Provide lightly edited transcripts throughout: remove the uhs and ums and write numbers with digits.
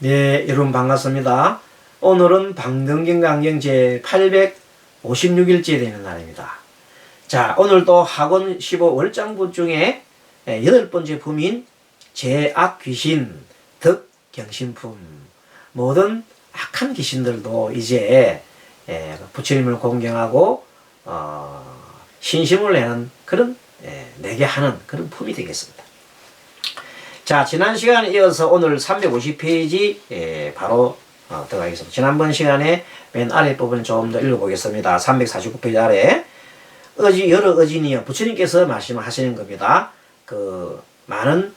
네, 여러분 반갑습니다. 오늘은 방등경강경 제 856일째 되는 날입니다. 자, 오늘도 학원 15월장부 중에 8번째 품인 제악귀신, 덕경신품. 모든 악한 귀신들도 이제 부처님을 공경하고 신심을 내는 그런 내게 하는 그런 품이 되겠습니다. 자, 지난 시간에 이어서 오늘 350페이지 바로 들어가겠습니다. 지난번 시간에 맨 아래 부분을 좀 더 읽어보겠습니다. 349페이지 아래 여러 의진이여 부처님께서 말씀하시는 겁니다. 그 많은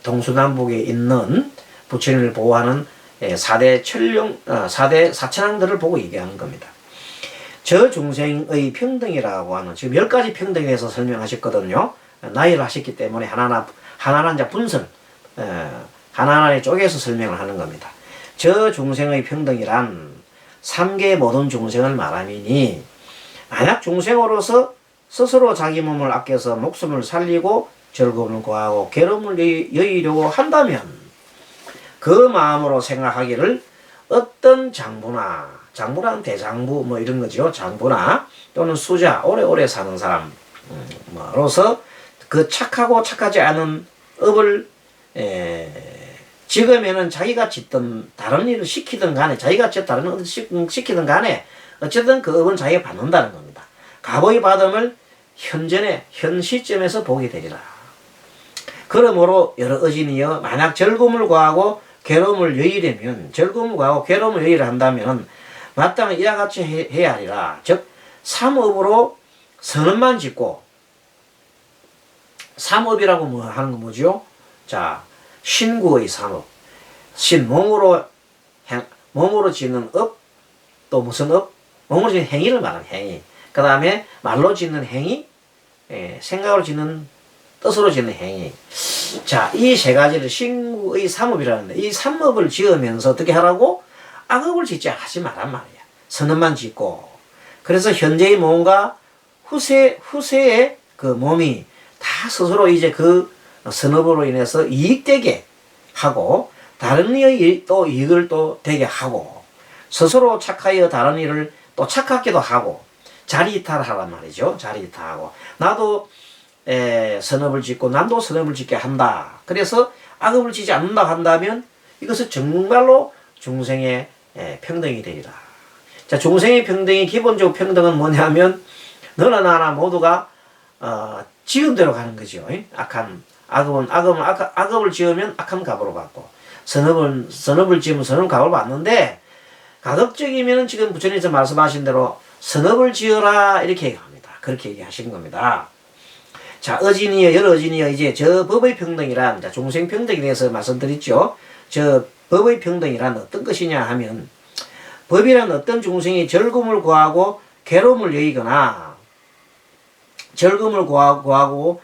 동서남북에 있는 부처님을 보호하는 4대 사천왕들을 보고 얘기하는 겁니다. 저 중생의 평등이라고 하는 지금 10가지 평등에 대해서 설명하셨거든요. 나열을 하셨기 때문에 하나하나 이제 분설, 하나하나 쪼개서 설명을 하는 겁니다. 저 중생의 평등이란 3계 모든 중생을 말함이니, 만약 중생으로서 스스로 자기 몸을 아껴서 목숨을 살리고 즐거움을 구하고 괴로움을 여의려고 한다면 그 마음으로 생각하기를 어떤 장부란 대장부 뭐 이런 거죠. 장부나 또는 수자, 오래오래 사는 사람으로서 그 착하고 착하지 않은 업을 지금에는 자기가 짓던 다른 일을 시키든 간에 자기가 다른 업을 시키든 간에 어쨌든 그 업은 자기가 받는다는 겁니다. 값의 받음을 현 시점에서 보게 되리라. 그러므로 여러 의진이여 만약 즐거움을 구하고 괴로움을 여의려면 즐거움을 구하고 괴로움을 여의려 한다면 마땅히 이와 같이 해야 하리라. 즉 삼업으로 선언만 짓고, 삼업이라고 하는 건 뭐죠? 자, 신구의 삼업. 몸으로 짓는 업, 또 무슨 업? 몸으로 짓는 행위를 말하는 행위. 그 다음에 말로 짓는 행위, 생각으로 짓는, 뜻으로 짓는 행위. 자, 이 세 가지를 신구의 삼업이라는데, 이 삼업을 지으면서 어떻게 하라고? 악업을 짓지 하지 말란 말이야. 선언만 짓고. 그래서 현재의 몸과 후세의 그 몸이 다 스스로 이제 그 선업으로 인해서 이익되게 하고, 다른 이의 또 이익을 또 되게 하고, 스스로 착하여 다른 일을 또 착하게도 하고, 자리이탈하란 말이죠. 자리이탈하고. 나도 선업을 짓고 남도 선업을 짓게 한다. 그래서 악업을 짓지 않는다 한다면 이것은 정말로 중생의 평등이 되리라. 자, 중생의 평등이 기본적으로 평등은 뭐냐면 너나 나나 모두가 지은 대로 가는 거죠. 악업을 지으면 악한 값으로 받고, 선업을 지으면 선업 값을 받는데, 가급적이면 지금 부처님께서 말씀하신 대로 선업을 지어라 이렇게 얘기합니다. 그렇게 얘기하신 겁니다. 자, 여러 의진이여 이제 저 법의 평등이란, 자, 중생 평등에 대해서 말씀드렸죠. 저 법의 평등이란 어떤 것이냐 하면, 법이란 어떤 중생이 즐거움을 구하고 괴로움을 여의거나, 즐거움을 구하고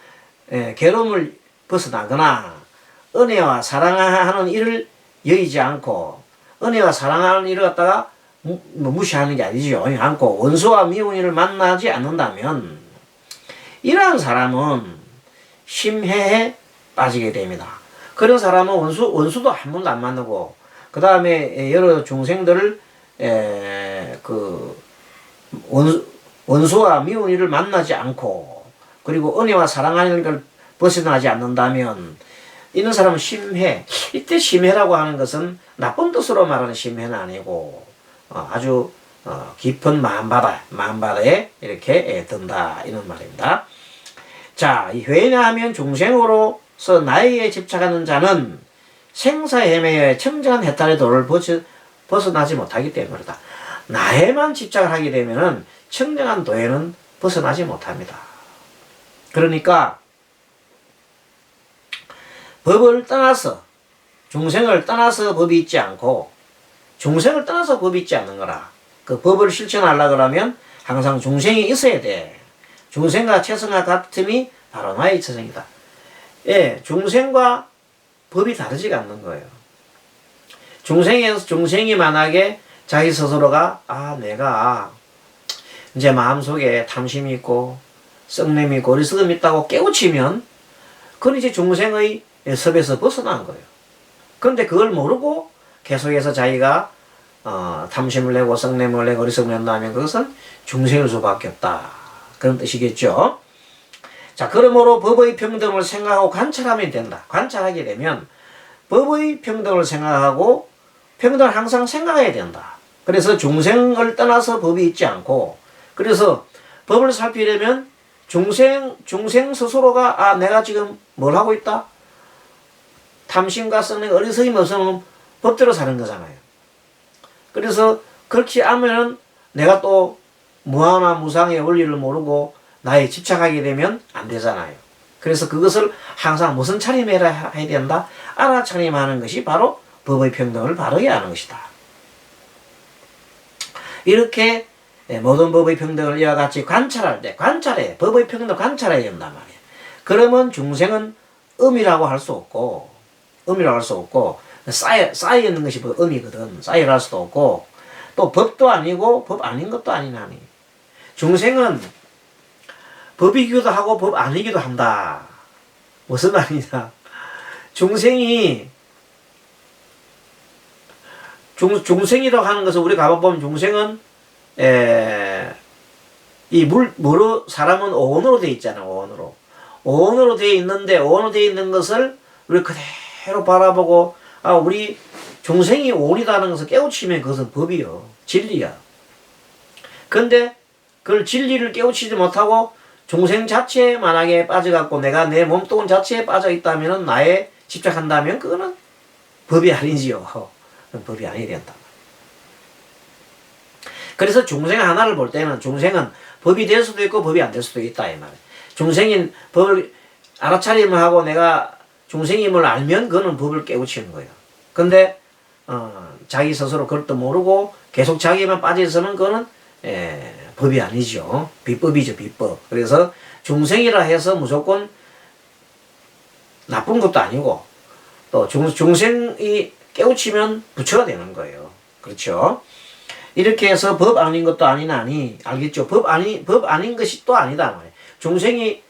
괴로움을 벗어나거나, 은혜와 사랑하는 일을 여의지 않고, 은혜와 사랑하는 일을 갖다가 무시하는 게 아니죠. 않고 원수와 미운 일을 만나지 않는다면 이러한 사람은 심해에 빠지게 됩니다. 그런 사람은 원수도 한 번도 안 만나고, 그 다음에 여러 중생들을 원수와 미운 일을 만나지 않고, 그리고 은혜와 사랑하는 걸 벗어나지 않는다면 이런 사람은 심해. 이때 심해라고 하는 것은 나쁜 뜻으로 말하는 심해는 아니고 아주 깊은 마음바다에 이렇게 든다 이런 말입니다. 자, 왜냐하면 중생으로서 나에게 집착하는 자는 생사헤매의 청정한 해탈의 도를 벗어나지 못하기 때문이다. 나에만 집착을 하게 되면은 청정한 도에는 벗어나지 못합니다. 그러니까 법을 떠나서, 중생을 떠나서 법이 있지 않고, 중생을 떠나서 법이 있지 않는 거라. 그 법을 실천하려고 그러면 항상 중생이 있어야 돼. 중생과 최선과 같음이 바로 나의 처생이다. 예, 중생과 법이 다르지가 않는 거예요. 중생이 만약에 자기 스스로가, 내가 이제 마음속에 탐심이 있고, 썩냄이 있고, 어리석음이 있다고 깨우치면, 그건 이제 중생의 섭에서 벗어난 거예요. 그런데 그걸 모르고 계속해서 자기가 탐심을 내고 성냄을 내고 어리석음을 한다면 그것은 중생일 수밖에 없다. 그런 뜻이겠죠. 자, 그러므로 법의 평등을 생각하고 관찰하면 된다. 관찰하게 되면 법의 평등을 생각하고 평등을 항상 생각해야 된다. 그래서 중생을 떠나서 법이 있지 않고, 그래서 법을 살피려면 중생 스스로가 내가 지금 뭘 하고 있다? 탐심과 성냄, 어리석임이 없으면 법대로 사는 거잖아요. 그래서 그렇게 하면은 내가 또 무아나 무상의 원리를 모르고 나에 집착하게 되면 안 되잖아요. 그래서 그것을 항상 무슨 차림해야 해야 된다? 알아차림하는 것이 바로 법의 평등을 바르게 하는 것이다. 이렇게 모든 법의 평등을 이와 같이 관찰할 때, 법의 평등을 관찰해야 된단 말이에요. 그러면 중생은 음이라고 할 수 없고, 쌓여 있는 것이 음이거든. 쌓여 할 수도 없고, 또 법도 아니고, 법 아닌 것도 아니나니. 중생은 법이기도 하고, 법 아니기도 한다. 무슨 말이냐. 중생이라고 하는 것은 우리가 가봐보면 중생은 사람은 오온으로 되어 있잖아요. 오온으로 되어 있는데, 오온으로 되어 있는 것을 우리 그대로 바라보고, 우리 중생이 오온이라는 것을 깨우치면 그것은 법이요. 진리야. 근데 그걸 진리를 깨우치지 못하고 중생 자체에 만약에 빠져갖고 내가 내 몸뚱 자체에 빠져 있다면 나에 집착한다면 그거는 법이 아니지요. 그건 법이 아니야 된다. 그래서 중생 하나를 볼 때는 중생은 법이 될 수도 있고 법이 안 될 수도 있다 이 말이에요. 중생인 법을 알아차림을 하고 내가 중생임을 알면 그거는 법을 깨우치는 거예요. 근데 자기 스스로 그것도 모르고 계속 자기만 빠져있으면 그거는 법이 아니죠. 비법이죠. 비법. 그래서 중생이라 해서 무조건 나쁜 것도 아니고 또 중생이 깨우치면 부처가 되는 거예요. 그렇죠? 이렇게 해서 법 아닌 것도 아니나니 알겠죠? 법 아닌 것이 또 아니다 말이에요. 중생이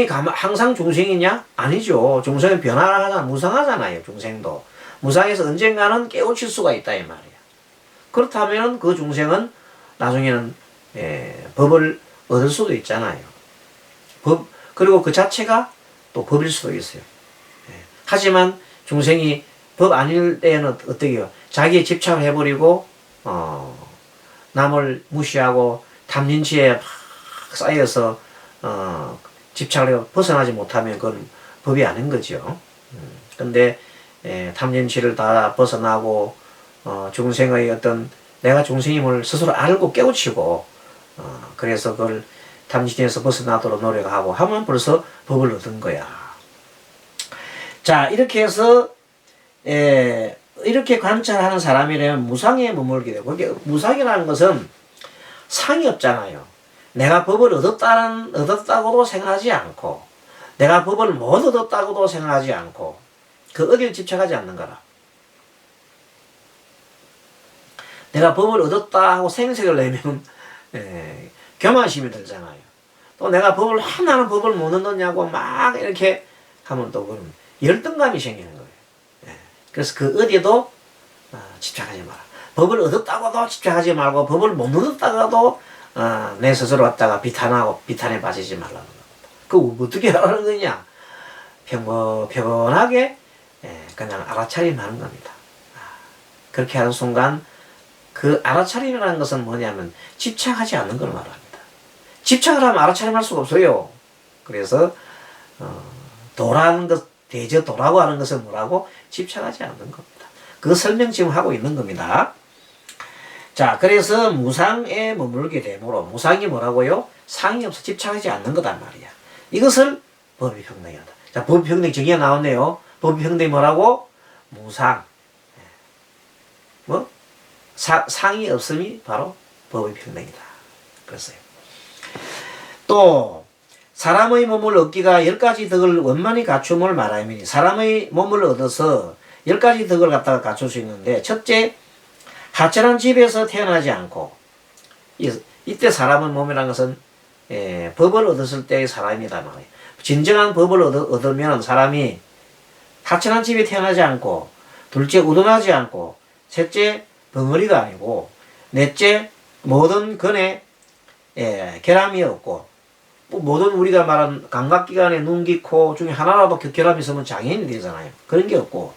항상 중생이냐? 아니죠. 중생은 변화하잖아. 무상하잖아요. 중생도. 무상해서 언젠가는 깨우칠 수가 있다 이 말이에요. 그렇다면 그 중생은 나중에는 법을 얻을 수도 있잖아요. 그리고 그 자체가 또 법일 수도 있어요. 하지만 중생이 법 아닐 때에는 어떻게 해요? 자기에 집착을 해버리고 남을 무시하고 탐진치에 막 쌓여서 집착을 해서 벗어나지 못하면 그건 법이 아닌 거죠. 근데 탐진치를 다 벗어나고 중생의 어떤 내가 중생임을 스스로 알고 깨우치고 그래서 그걸 탐진치에서 벗어나도록 노력하고 하면 벌써 법을 얻은 거야. 자, 이렇게 해서 이렇게 관찰하는 사람이라면 무상에 머물게 되고, 무상이라는 것은 상이 없잖아요. 내가 법을 얻었다고도 생각하지 않고, 내가 법을 못 얻었다고도 생각하지 않고, 그 어디를 집착하지 않는 거라. 내가 법을 얻었다 하고 생색을 내면 교만심이 들잖아요. 또 내가 하나는 법을 못 얻느냐고 막 이렇게 하면 또 그런 열등감이 생기는 거예요. 그래서 그 어디에도 집착하지 마라. 법을 얻었다고도 집착하지 말고 법을 못 얻었다고도 내 스스로 갖다가 비탄에 빠지지 말라는 겁니다. 그거 어떻게 하라는 거냐? 평온하게 그냥 알아차림하는 겁니다. 그렇게 하는 순간 그 알아차림이라는 것은 뭐냐면 집착하지 않는 걸 말합니다. 집착을 하면 알아차림할 수가 없어요. 그래서 도라는 것, 대저도라고 하는 것은 뭐라고? 집착하지 않는 겁니다. 그 설명 지금 하고 있는 겁니다. 자, 그래서 무상에 머물게 되므로 무상이 뭐라고요? 상이 없어 집착하지 않는 거단 말이야. 이것을 법이 평등이다. 자, 법이 평등 정의가 나왔네요. 법이 평등이 뭐라고? 무상. 상이 없음이 바로 법의 평등이다. 그랬어요. 또 사람의 몸을 얻기가 10가지 덕을 원만히 갖춤을 말하면 사람의 몸을 얻어서 10가지 덕을 갖다가 갖출 수 있는데, 첫째, 하천한 집에서 태어나지 않고, 이때 사람의 몸이라는 것은 법을 얻었을 때의 사람이다 말이에요. 진정한 법을 얻으면 사람이 하천한 집에 태어나지 않고 둘째 우둔하지 않고, 셋째 벙어리가 아니고, 넷째 모든 근에 결함이 없고, 모든 우리가 말한 감각기관에 눈, 귀, 코 중에 하나라도 결함이 있으면 장애인이 되잖아요. 그런 게 없고,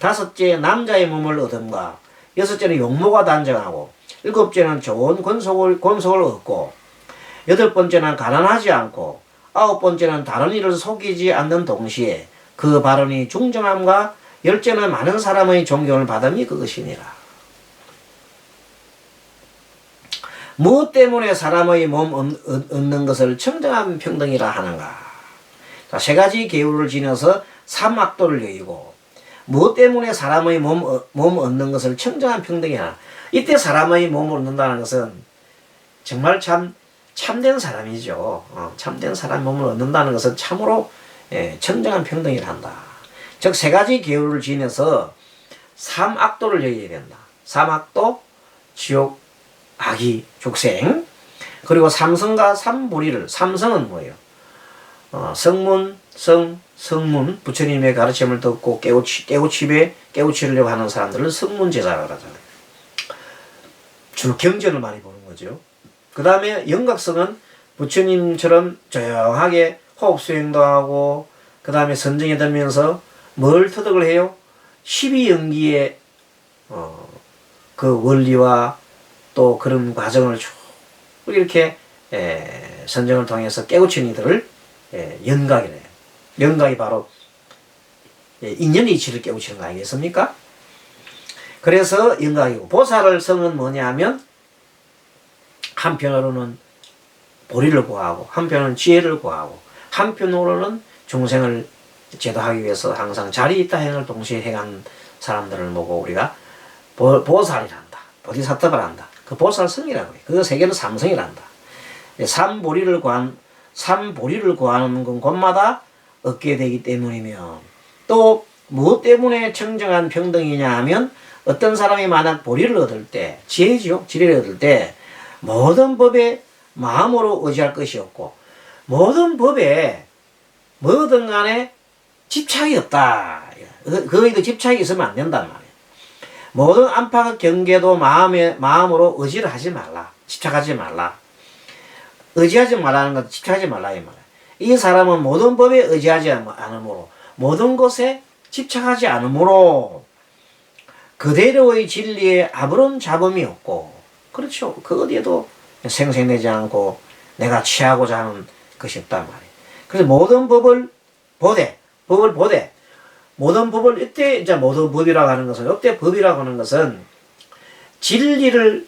다섯째 남자의 몸을 얻음과, 여섯째는 용모가 단정하고, 일곱째는 좋은 권속을 얻고, 여덟 번째는 가난하지 않고, 아홉 번째는 다른 이를 속이지 않는 동시에 그 발언이 중정함과 열째는 많은 사람의 존경을 받음이 그것이니라. 무엇 때문에 사람의 몸 얻는 것을 청정한 평등이라 하는가? 자, 세 가지 계율을 지녀서 삼악도를 여의고, 무엇 때문에 사람의 몸 얻는 것을 청정한 평등이라. 이때 사람의 몸을 얻는다는 것은 정말 참된 사람이죠. 참된 사람 몸을 얻는다는 것은 참으로 청정한 평등이라 한다. 즉 세 가지 계율을 지내서 삼악도를 여겨야 된다. 삼악도, 지옥, 악이, 죽생, 그리고 삼성과 삼보리를. 삼성은 뭐예요? 성문, 성문, 부처님의 가르침을 듣고 깨우치려고 하는 사람들을 성문제자라고 하잖아요. 주로 경전을 많이 보는 거죠. 그 다음에 영각성은 부처님처럼 조용하게 호흡 수행도 하고, 그 다음에 선정에 들면서 뭘 터득을 해요? 12연기의 그 원리와 또 그런 과정을 쭉 이렇게 선정을 통해서 깨우친 이들을 연각이래요. 연각이 바로 인연의 이치를 깨우치는 거 아니겠습니까? 그래서 연각이고, 보살을 성은 뭐냐 하면 한편으로는 보리를 구하고, 한편은 지혜를 구하고, 한편으로는 중생을 제도하기 위해서 항상 자리 있다 행을 동시에 행한 사람들을 보고 우리가 보살이란다. 보디사트바를 한다. 그 보살성이라고 해요. 그 세계는 삼성이란다. 삼보리를 구하는 건 곳마다 얻게 되기 때문이며, 또 무엇 때문에 청정한 평등이냐 하면, 어떤 사람이 만약 보리를 얻을 때, 지혜지요. 지혜를 얻을 때 모든 법에 마음으로 의지할 것이 없고, 모든 법에 뭐든 간에 집착이 없다. 거기도 집착이 있으면 안 된단 말이에요. 모든 안팎의 경계도 마음으로 의지를 하지 말라. 집착하지 말라. 의지하지 말라는 것, 집착하지 말라 이 말이에요. 이 사람은 모든 법에 의지하지 않으므로, 모든 것에 집착하지 않으므로 그대로의 진리에 아무런 잡음이 없고, 그렇죠. 그 어디에도 생생되지 않고 내가 취하고자 하는 것이 없단 말이에요. 그래서 모든 법을 보되, 모든 법을, 이때 이제 모든 법이라고 하는 것은, 이때 법이라고 하는 것은 진리를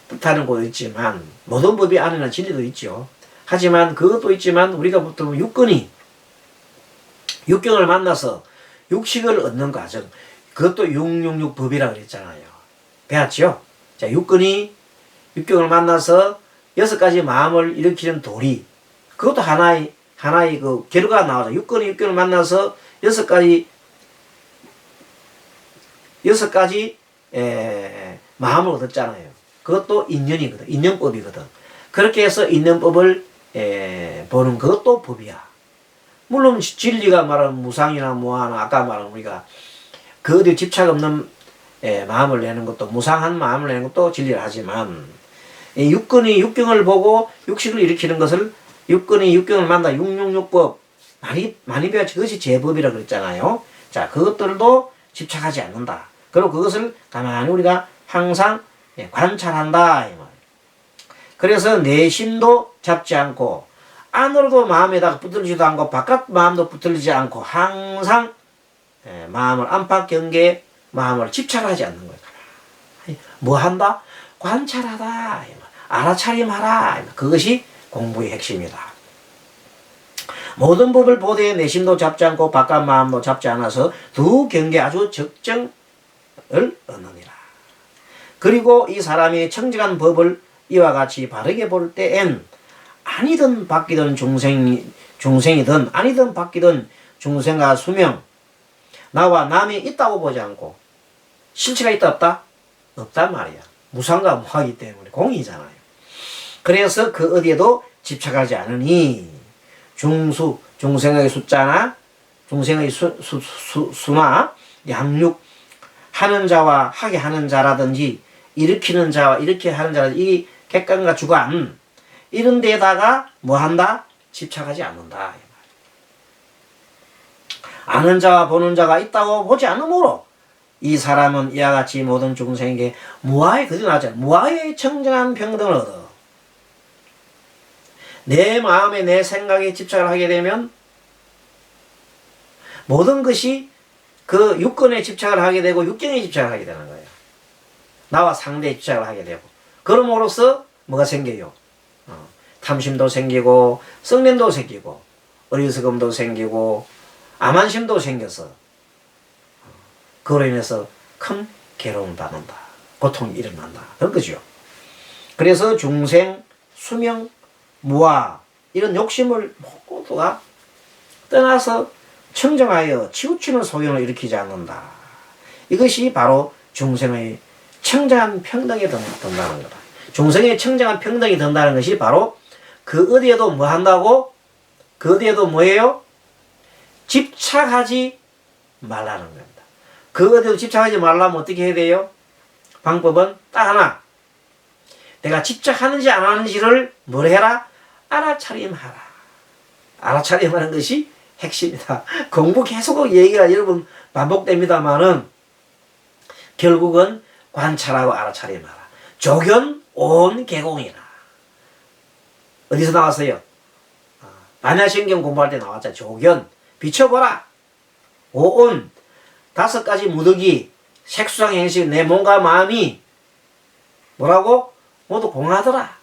뜻하는 것도 있지만, 모든 법이 안에는 진리도 있죠. 하지만 그것도 있지만, 우리가 보통 육경을 만나서 육식을 얻는 과정, 그것도 666법이라고 그랬잖아요. 배웠죠? 자, 육경을 만나서 6가지 마음을 일으키는 도리, 그것도 하나의 그 결과가 나오죠. 육경을 만나서 6가지 마음을 얻었잖아요. 그것도 인연이거든. 인연법이거든. 그렇게 해서 인연법을 보는 그것도 법이야. 물론 진리가 말하는 무상이나 무아나, 아까 말한 우리가 그 어디 집착 없는 마음을 내는 것도, 무상한 마음을 내는 것도 진리를 하지만, 육경을 보고 육식을 일으키는 것을, 육경을 만나 666법 많이 배웠지. 그것이 제법이라고 그랬잖아요. 자, 그것들도 집착하지 않는다. 그리고 그것을 가만히 우리가 항상 관찰한다 이 말. 그래서 내심도 잡지 않고, 안으로도 마음에다가 붙들지도 않고, 바깥 마음도 붙들리지 않고, 항상 마음을, 안팎 경계에 마음을 집착하지 않는 거예요. 뭐 한다? 관찰하다. 알아차림하라. 그것이 공부의 핵심이다. 모든 법을 보되 내심도 잡지 않고 바깥 마음도 잡지 않아서 두 경계 아주 적정을 얻느니라. 그리고 이 사람이 청정한 법을 이와 같이 바르게 볼 때엔 아니든 바뀌든 중생이든 아니든 바뀌든 중생과 수명, 나와 남이 있다고 보지 않고, 실체가 있다 없다? 없단 말이야. 무상과 무하기 때문에 공이잖아요. 그래서 그 어디에도 집착하지 않으니, 중생의 숫자나 중생의 수나 양육하는 자와 하게 하는 자라든지 일으키는 자와 이렇게 하는 자라든지 이 객관과 주관 이런 데다가 뭐 한다? 집착하지 않는다. 아는 자와 보는 자가 있다고 보지 않으므로 이 사람은 이와 같이 모든 중생에게 무아의 그지 나왔잖아요. 무아의 청정한 평등을 얻어. 내 마음에 내 생각에 집착을 하게 되면 모든 것이 그 육근에 집착을 하게 되고 육경에 집착을 하게 되는 거예요. 나와 상대에 집착을 하게 되고 그럼으로써 뭐가 생겨요? 탐심도 생기고 성냄도 생기고 어리석음도 생기고 암한심도 생겨서 그로 인해서 큰 괴로움을 받는다. 고통이 일어난다. 그런 거죠. 그래서 중생, 수명, 무아 이런 욕심을 모두가 떠나서 청정하여 치우치는 소용을 일으키지 않는다. 이것이 바로 중생의 청정한 평등이 든다는 거다. 중생의 청정한 평등이 든다는 것이 바로 그 어디에도 뭐 한다고? 그 어디에도 뭐예요? 집착하지 말라는 겁니다. 그 어디에도 집착하지 말라면 어떻게 해야 돼요? 방법은 딱 하나. 내가 집착하는지 안 하는지를 뭘 해라? 알아차림하라. 알아차림하는 것이 핵심이다. 공부 계속 얘기가 여러분 반복됩니다만은 결국은 관찰하고 알아차림하라. 조견 온 개공이라. 어디서 나왔어요? 반야신경 공부할 때 나왔잖아요. 조견 비춰보라. 오온 5가지 무더기 색수상 행식 내 몸과 마음이 뭐라고? 모두 공하더라.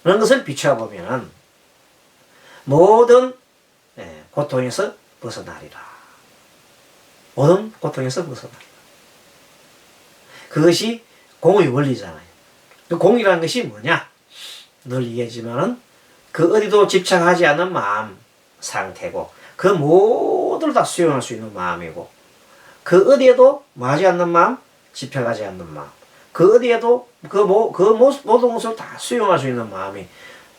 그런 것을 비춰보면 모든 고통에서 벗어나리라. 모든 고통에서 벗어나리라. 그것이 공의 원리잖아요. 그 공이라는 것이 뭐냐? 늘 얘기하지만은 그 어디도 집착하지 않는 마음 상태고 그 모두를 다 수용할 수 있는 마음이고 그 어디에도 뭐하지 않는 마음? 집착하지 않는 마음. 그 어디에도 모든 것을 다 수용할 수 있는 마음이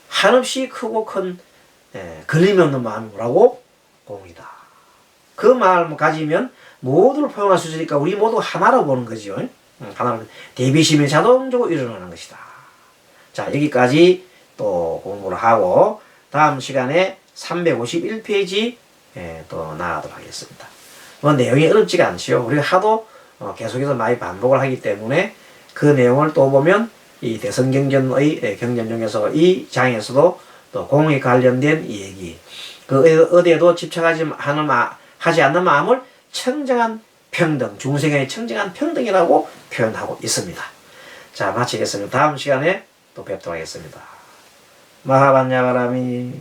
한없이 크고 큰 걸림이 없는 마음이 뭐라고? 공이다. 그 마음을 가지면 모두를 포용할 수 있으니까 우리 모두 하나로 보는 거죠. 하나로 대비심이 자동적으로 일어나는 것이다. 자, 여기까지 또 공부를 하고 다음 시간에 351페이지 또 나가도록 하겠습니다. 뭐 내용이 어렵지가 않지요. 우리가 하도 계속해서 많이 반복을 하기 때문에 그 내용을 또 보면 이 대선경전의 경전 중에서 이 장에서도 또 공에 관련된 이 얘기 그 어디에도 집착하지 않는 마음을 청정한 평등, 중생의 청정한 평등이라고 표현하고 있습니다. 자, 마치겠습니다. 다음 시간에 또 뵙도록 하겠습니다. 마하반야가라미